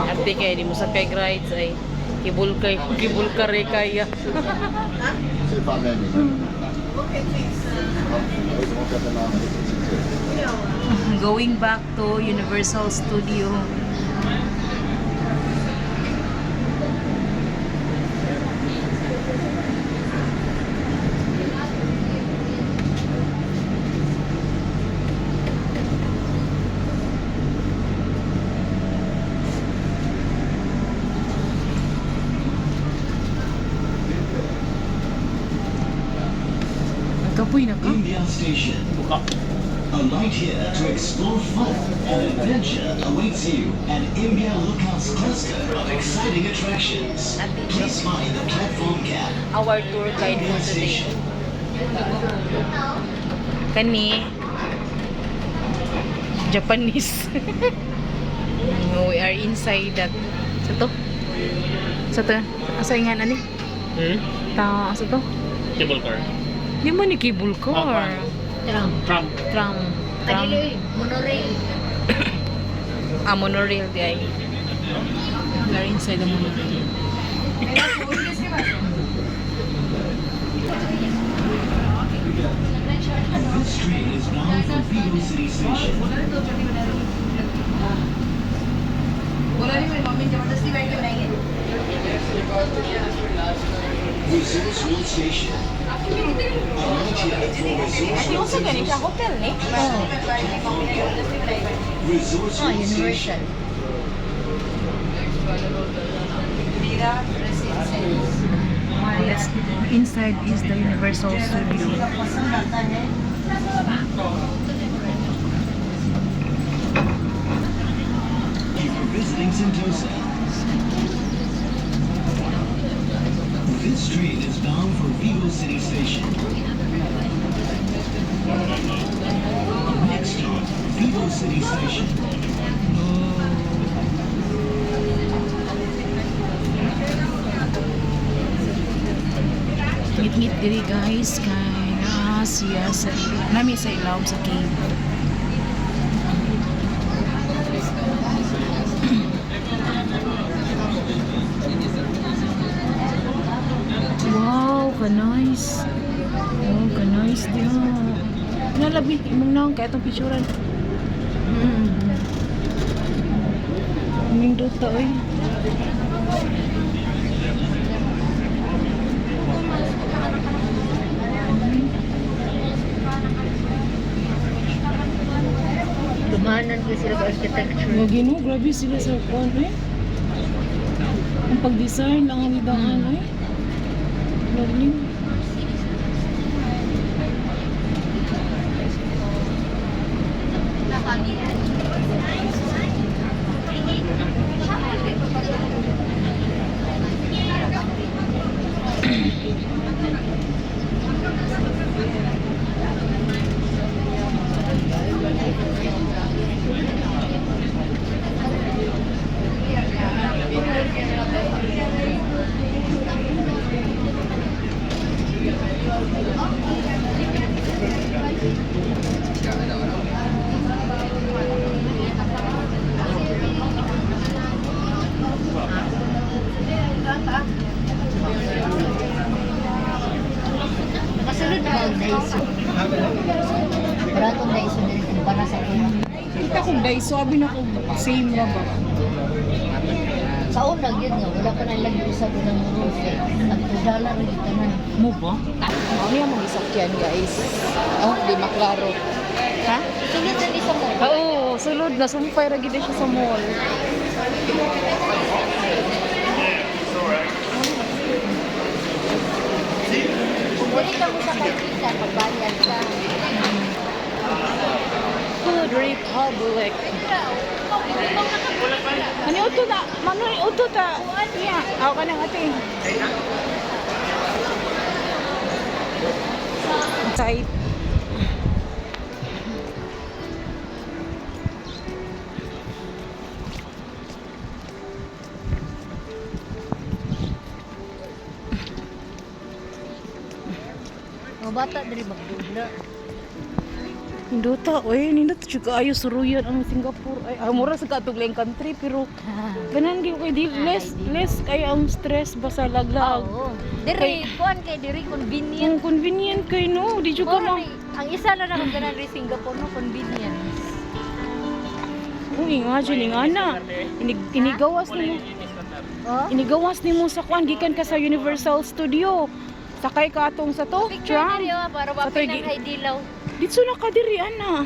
Arte kaya di mo sa kay rides ay kibulkar kaya. Going back to Universal Studio. Kapoy na ka? Indian Station. A night here to explore fun and adventure awaits you at India Lookouts cluster of exciting attractions. Please find the platform cap. Our tour guide for Indian today. Station. Kani Japanese. We are inside that. Sa to? Sa to? Asa nga ani? Ta sa to? Cable car. Di mo ni cable car. Tram. Tram. Monorail. Monorail di ay. We are inside the monorail. This train is bound for Vigo City Station. Resorts World Station. A night here for Resorts World Station. hotel ni? Resorts World Station. Yes. Inside is the Universal Studio. If you're visiting Sentosa, this train is bound for Vigo City Station. Next stop, Vigo City Station. Meet diri guys kay siya sa nami sa ilaw sa cave. Wow, ka nice. Oh, ka nice dia. Nalabi imong naong kay atong picturean. Ning dota oy. Lumanan ko sila sa architecture. Nga gino, grabe sila sa kwan eh. Ang pag-design lang ang idaan eh. Darling. Kasunod ba ang Daiso? Baratong Daiso din kumpara sa kuha. Kita kong Daiso, abi na kong same na ba? Sa unang yun nga, wala pa nalang isa doon ng rules eh. Nagtudala rin ito na. Mo ba? Ano yung mga isakyan guys? Oh, di maklaro. Ha? Sunod na isa mo. Oo, sulod na. Sumpay ra gid siya sa mall. Kung balik ka mo sa kaibigan, pagbayad ka. Food Republic. Ano uto na? Manoy uto ta. Iya, ako ka nang ate. Tight. Mga bata dari magdudla. Induta, oy, nindot juga ayo suruyan ang Singapore. Ay, mura sa katugling country pero ganan gyud kay di less kay ang stress basa laglag. Oo. Diri, kuan kay diri convenient. Ang convenient kay no, di juga Mura mo. ni, ang isa na akong ganan ri Singapore no convenience. Oh, imagine nga na. Inigawas nimo. Oh? Inigawas nimo sa kuan gikan ka sa Universal Studio. Sakay ka atong sa to, Picture tram. diri para Sa mapay toy ng gi- hay dilaw. Dito na ka diri ana.